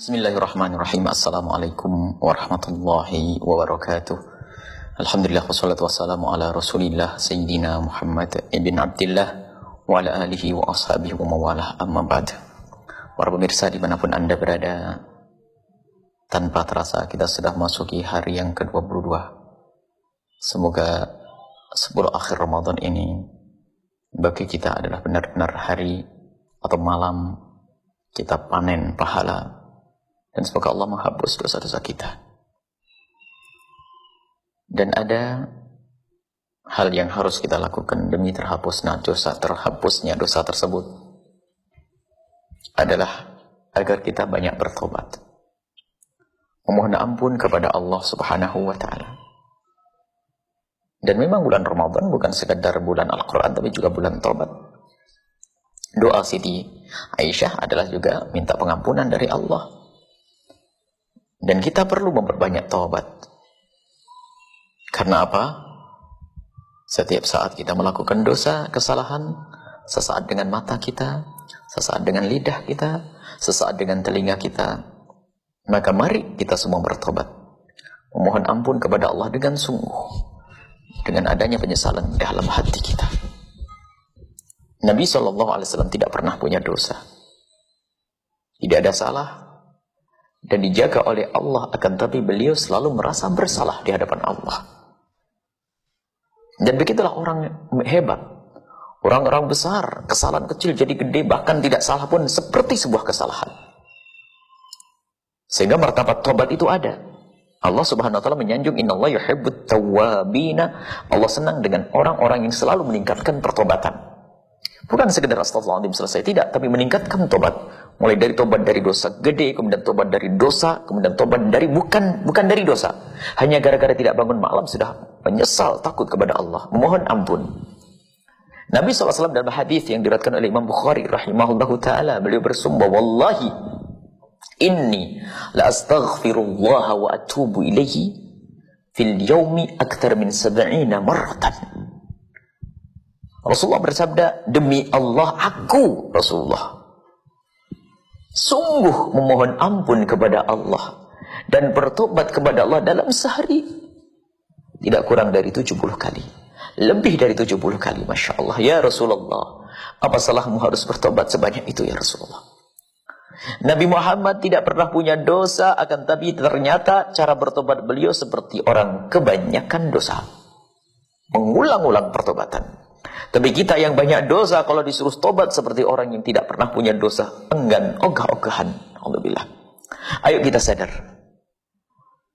Bismillahirrahmanirrahim. Assalamualaikum warahmatullahi wabarakatuh. Alhamdulillah wassalatu wassalamu ala rasulillah Sayyidina Muhammad ibn Abdillah wa ala alihi wa ashabihi wa mawalah, amma ba'd. Para pemirsa dimanapun Anda berada, tanpa terasa kita sudah masuki hari yang ke-22. Semoga 10 akhir Ramadan ini bagi kita adalah benar-benar hari atau malam kita panen pahala, dan semoga Allah menghapus dosa-dosa kita. Dan ada hal yang harus kita lakukan demi terhapusnya dosa tersebut, adalah agar kita banyak bertobat, memohon ampun kepada Allah Subhanahu wa Ta'ala. Dan memang bulan Ramadan bukan sekadar bulan Al-Quran, tapi juga bulan tobat. Doa Siti Aisyah adalah juga minta pengampunan dari Allah. Dan kita perlu memperbanyak taubat. Karena apa? Setiap saat kita melakukan dosa, kesalahan, sesaat dengan mata kita, sesaat dengan lidah kita, sesaat dengan telinga kita, maka mari kita semua bertobat, memohon ampun kepada Allah dengan sungguh, dengan adanya penyesalan dalam hati kita. Nabi SAW tidak pernah punya dosa, tidak ada salah, dan dijaga oleh Allah, akan tapi beliau selalu merasa bersalah di hadapan Allah. Dan begitulah orang hebat, orang-orang besar, kesalahan kecil jadi gede, bahkan tidak salah pun seperti sebuah kesalahan. Sehingga martabat tobat itu ada. Allah Subhanahu wa Ta'ala menyanjung, innallaha yuhibbut tawwabina. Allah senang dengan orang-orang yang selalu meningkatkan pertobatan. Bukan sekedar astagfirullahaladzim selesai, tidak, tapi meningkatkan tobat. Mulai dari tobat dari dosa gede, kemudian tobat dari dosa, kemudian tobat dari bukan dari dosa. Hanya gara-gara tidak bangun malam sudah menyesal, takut kepada Allah, memohon ampun. Nabi SAW dalam hadis yang diriwayatkan oleh Imam Bukhari rahimahullahu ta'ala, beliau bersumpah, wallahi inni la astaghfirullah wa atubu ilaihi fil yaumi akthar min 70 marratan. Rasulullah bersabda, demi Allah aku, Rasulullah, sungguh memohon ampun kepada Allah dan bertobat kepada Allah dalam sehari tidak kurang dari 70 kali. Lebih dari 70 kali, Masya Allah. Ya Rasulullah, apa salahmu harus bertobat sebanyak itu ya Rasulullah? Nabi Muhammad tidak pernah punya dosa, akan tapi ternyata cara bertobat beliau seperti orang kebanyakan dosa, mengulang-ulang pertobatan. Tapi kita yang banyak dosa, kalau disuruh tobat seperti orang yang tidak pernah punya dosa, enggan, ogah-ogahan. Alhamdulillah. Ayo kita sadar,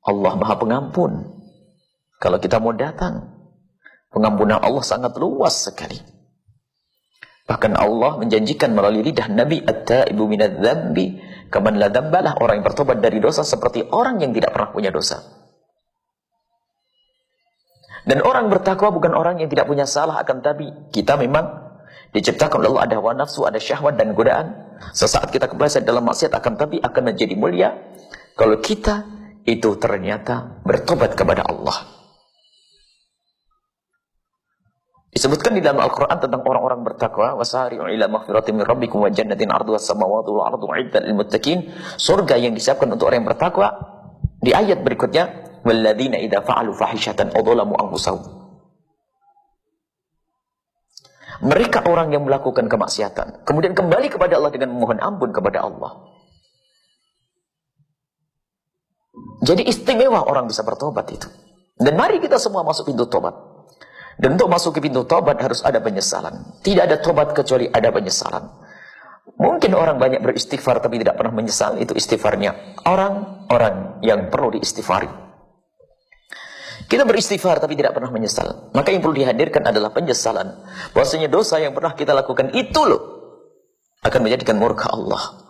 Allah Maha Pengampun. Kalau kita mau datang, pengampunan Allah sangat luas sekali. Bahkan Allah menjanjikan melalui lidah Nabi, at-taibu minadz-dzambi kaman la dzambalah, orang yang bertobat dari dosa seperti orang yang tidak pernah punya dosa. Dan orang bertakwa bukan orang yang tidak punya salah, akan tapi kita memang diciptakan oleh Allah, ada hawa nafsu, ada syahwat dan godaan. Sesaat kita kepleset dalam maksiat, akan tapi akan menjadi mulia kalau kita itu ternyata bertobat kepada Allah. Disebutkan di dalam Al-Quran tentang orang-orang bertakwa, wasari'u ila maghfiratin min rabbikum wa jannatin 'arduha as-samawati wal ardu 'iddat lil muttaqin, surga yang disiapkan untuk orang yang bertakwa. Di ayat berikutnya, walladzina idza fa'alu fahishatan aw dzalamu anfusahum. Mereka orang yang melakukan kemaksiatan, kemudian kembali kepada Allah dengan memohon ampun kepada Allah. Jadi istimewa orang bisa bertobat itu. Dan mari kita semua masuk pintu tobat. Dan untuk masuk ke pintu tobat harus ada penyesalan. Tidak ada tobat kecuali ada penyesalan. Mungkin orang banyak beristighfar tapi tidak pernah menyesal, itu istighfarnya orang-orang yang perlu diistighfari. Kita beristighfar tapi tidak pernah menyesal, maka yang perlu dihadirkan adalah penyesalan. Bahwasanya dosa yang pernah kita lakukan itu loh akan menjadikan murka Allah,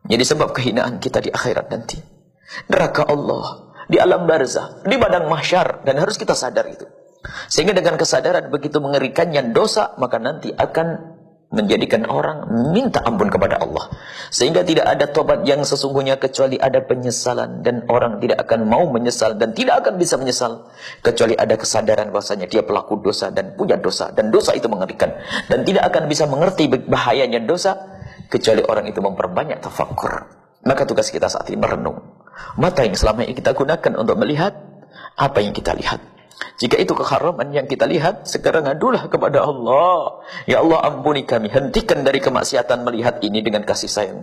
menjadi sebab kehinaan kita di akhirat nanti, neraka Allah, di alam barzah, di padang mahsyar. Dan harus kita sadar itu. Sehingga dengan kesadaran begitu mengerikannya dosa, maka nanti akan menjadikan orang minta ampun kepada Allah. Sehingga tidak ada tobat yang sesungguhnya kecuali ada penyesalan. Dan orang tidak akan mau menyesal dan tidak akan bisa menyesal kecuali ada kesadaran bahwasanya dia pelaku dosa dan punya dosa, dan dosa itu mengerikan. Dan tidak akan bisa mengerti bahayanya dosa kecuali orang itu memperbanyak tafakkur, Maka tugas kita saat ini merenung. Mata yang selama ini kita gunakan untuk melihat apa yang kita lihat. Jika itu keharaman yang kita lihat, sekarang adulah kepada Allah. Ya Allah, ampuni kami. Hentikan dari kemaksiatan melihat ini dengan kasih sayang.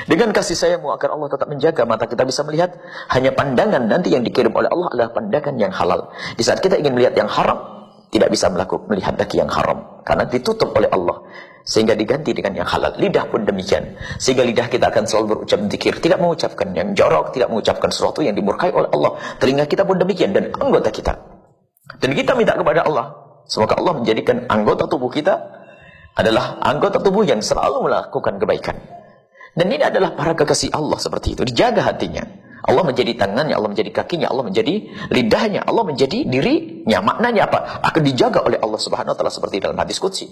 Dengan kasih sayang-Mu agar Allah tetap menjaga mata kita bisa melihat hanya pandangan nanti yang dikirim oleh Allah adalah pandangan yang halal. Di saat kita ingin melihat yang haram, tidak bisa melihat lagi yang haram karena ditutup oleh Allah, sehingga diganti dengan yang halal. Lidah pun demikian, sehingga lidah kita akan selalu berucap zikir, tidak mengucapkan yang jorok, tidak mengucapkan sesuatu yang dimurkai oleh Allah. Telinga kita pun demikian, dan anggota kita. Dan kita minta kepada Allah, semoga Allah menjadikan anggota tubuh kita adalah anggota tubuh yang selalu melakukan kebaikan. Dan ini adalah para kekasih Allah seperti itu. Dijaga hatinya. Allah menjadi tangannya, Allah menjadi kakinya, Allah menjadi lidahnya, Allah menjadi dirinya. Maknanya apa? Akan dijaga oleh Allah Subhanahu wa taala seperti dalam hadis qudsi.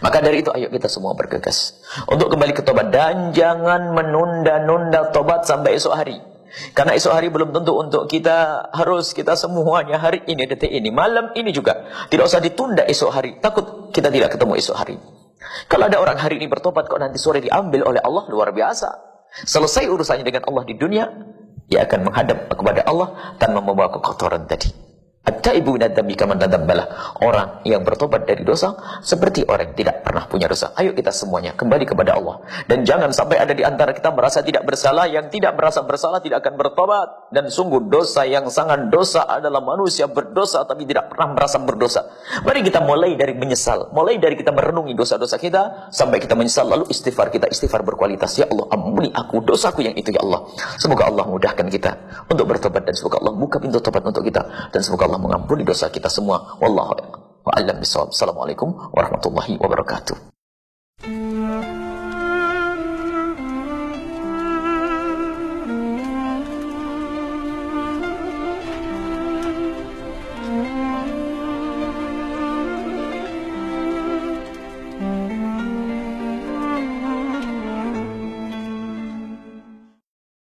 Maka dari itu ayo kita semua bergegas untuk kembali ke tobat dan jangan menunda-nunda tobat sampai esok hari. Karena esok hari belum tentu untuk kita, harus kita semuanya hari ini, detik ini, malam ini juga. Tidak usah ditunda esok hari, takut kita tidak ketemu esok hari. Kalau ada orang hari ini bertobat kok nanti sore diambil oleh Allah, luar biasa. Selesai urusannya dengan Allah di dunia, dia akan menghadap kepada Allah tanpa membawa kekotoran tadi. At-taibu minadz dzambi kaman la dzambalah. Orang yang bertobat dari dosa seperti orang yang tidak pernah punya dosa. Ayo kita semuanya kembali kepada Allah. Dan jangan sampai ada di antara kita merasa tidak bersalah. Yang tidak merasa bersalah tidak akan bertobat. Dan sungguh dosa yang sangat dosa adalah manusia berdosa tapi tidak pernah merasa berdosa. Mari kita mulai dari menyesal. Mulai dari kita merenungi dosa-dosa kita sampai kita menyesal. Lalu istighfar kita, istighfar berkualitas. Ya Allah, ampuni aku dosaku yang itu ya Allah. Semoga Allah mudahkan kita untuk bertobat. Dan semoga Allah buka pintu tobat untuk kita. Dan semoga Allah mengampuni dosa kita semua. Wallahu a'lam bishawab. Assalamualaikum warahmatullahi wabarakatuh.